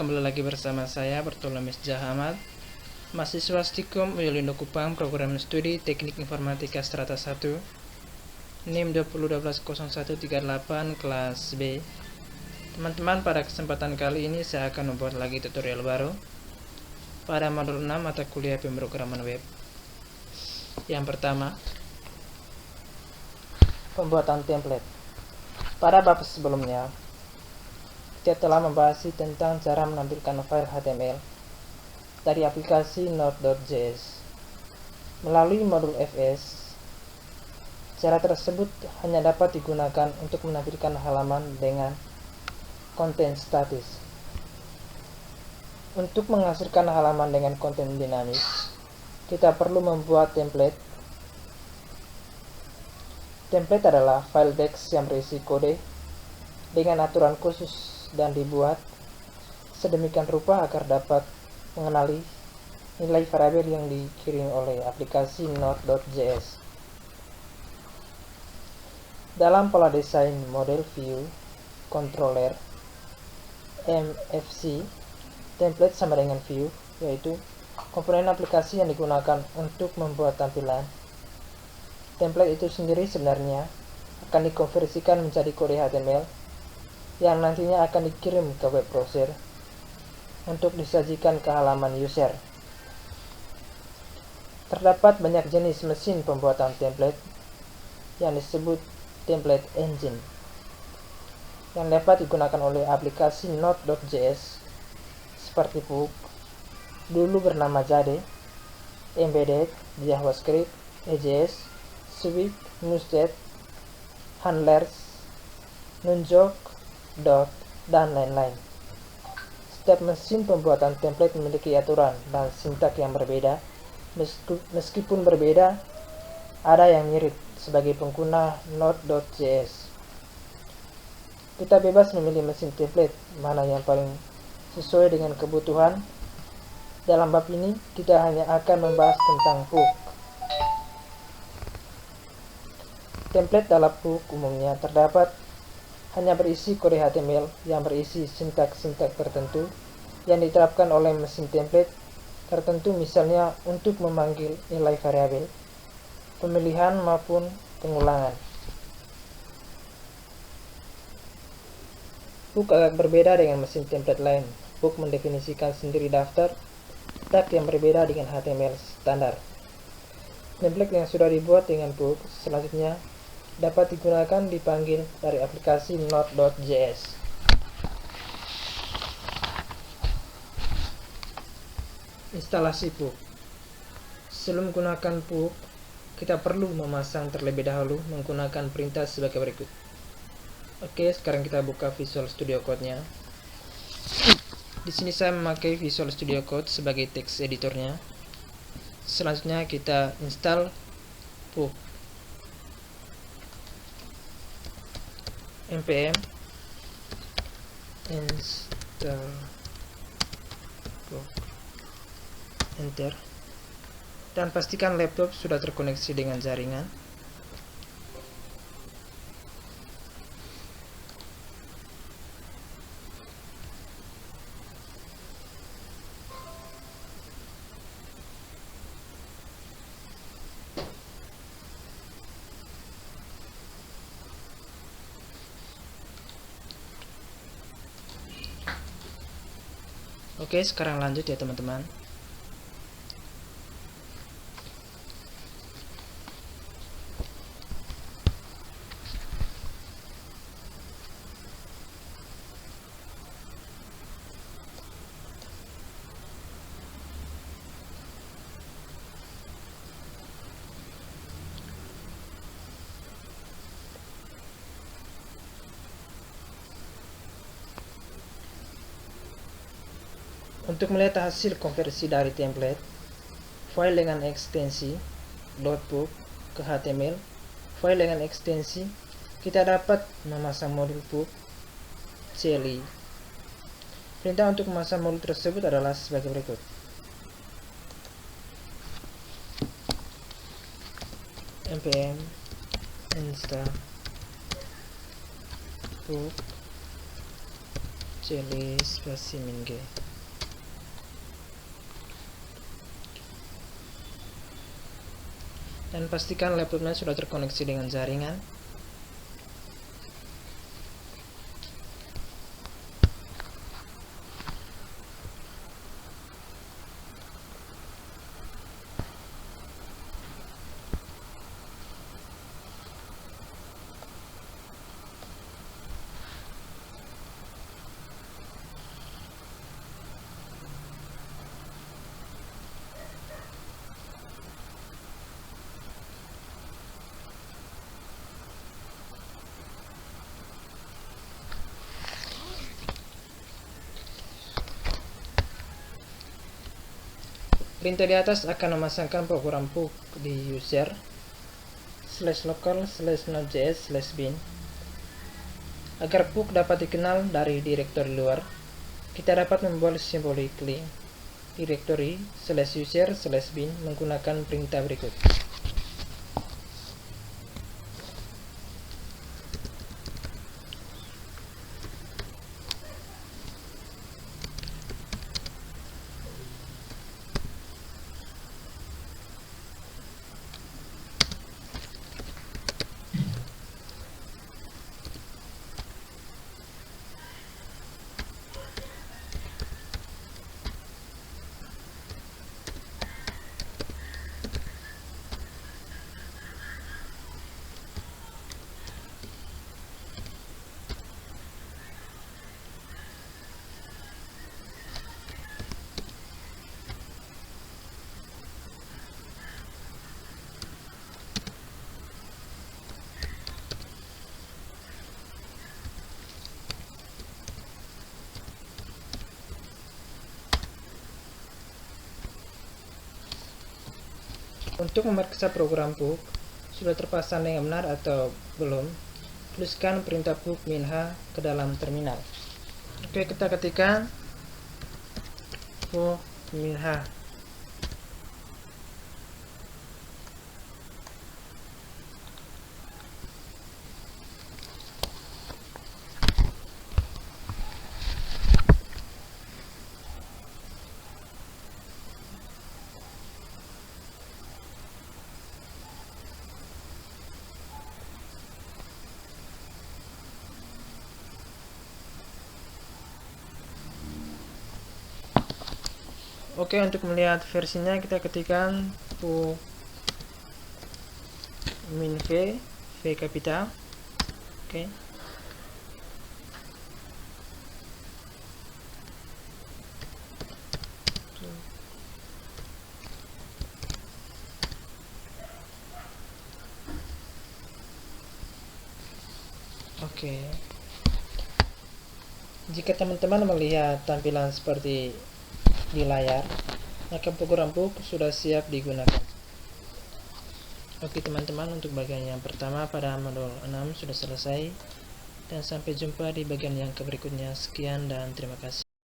kembali lagi bersama saya Bertulamis Jahamad, mahasiswa Stikom Uyolindo Kupang, program studi Teknik Informatika Strata 1, NIM 20120138 kelas B. Teman-teman, pada kesempatan kali ini saya akan membuat lagi tutorial baru pada modul 6 mata kuliah pemrograman web. Yang pertama, pembuatan template. Pada bab sebelumnya, kita telah membahas tentang cara menampilkan file HTML dari aplikasi Node.js melalui modul FS. Cara tersebut hanya dapat digunakan untuk menampilkan halaman dengan konten statis. Untuk menghasilkan halaman dengan konten dinamis, kita perlu membuat template. Template adalah file text yang berisi kode dengan aturan khusus dan dibuat sedemikian rupa agar dapat mengenali nilai variabel yang dikirim oleh aplikasi Node.js. Dalam pola desain model view controller MFC, template sama dengan view, yaitu komponen aplikasi yang digunakan untuk membuat tampilan. Template itu sendiri sebenarnya akan dikonversikan menjadi kode HTML yang nantinya akan dikirim ke web browser untuk disajikan ke halaman user. Terdapat banyak jenis mesin pembuatan template yang disebut template engine yang dapat digunakan oleh aplikasi Node.js seperti Pug, dulu bernama Jade, Embedded, JavaScript, EJS, Swift, Newsted, Handlers, Nunjuk, dan lain-lain. Setiap mesin pembuatan template memiliki aturan dan sintak yang berbeda. Meskipun berbeda, ada yang mirip sebagai pengguna Node.js. Kita bebas memilih mesin template mana yang paling sesuai dengan kebutuhan. Dalam bab ini, kita hanya akan membahas tentang Pug. Template dalam Pug umumnya terdapat hanya berisi kode HTML yang berisi sintak-sintak tertentu yang diterapkan oleh mesin template tertentu, misalnya untuk memanggil nilai variabel, pemilihan maupun pengulangan. Pug agak berbeda dengan mesin template lain. Pug mendefinisikan sendiri daftar tag yang berbeda dengan HTML standar. Template yang sudah dibuat dengan Pug selanjutnya dapat digunakan dipanggil dari aplikasi Node.js. Instalasi Pug. Sebelum menggunakan Pug, kita perlu memasang terlebih dahulu menggunakan perintah sebagai berikut. Oke, sekarang kita buka Visual Studio Code-nya. Di sini saya memakai Visual Studio Code sebagai text editornya. Selanjutnya kita install Pug. npm install Pug, enter, dan pastikan laptop sudah terkoneksi dengan jaringan. Oke, sekarang lanjut ya teman-teman. Untuk melihat hasil konversi dari template file dengan ekstensi .pug ke HTML, file dengan ekstensi, kita dapat memasang modul Pug CLI. Perintah untuk memasang modul tersebut adalah sebagai berikut. npm install Pug Celi spasi min G. Dan pastikan laptopnya sudah terkoneksi dengan jaringan. Perintah di atas akan memasangkan program PUK di user /local/node.js/bin. Agar PUK dapat dikenal dari direktori luar, kita dapat membuat symbolically directory /user/bin menggunakan perintah berikut. Untuk memeriksa program PUK sudah terpasang dengan benar atau belum, tuliskan perintah PUK -h ke dalam terminal. Oke, kita ketikkan PUK -h. Oke, untuk melihat versinya kita ketikkan PUK -v, V kapital. Oke. Oke. Jika teman-teman melihat tampilan seperti di layar, maka program PUK sudah siap digunakan. Oke teman-teman, untuk bagian yang pertama pada modul 6 sudah selesai, dan sampai jumpa di bagian yang berikutnya. Sekian dan terima kasih.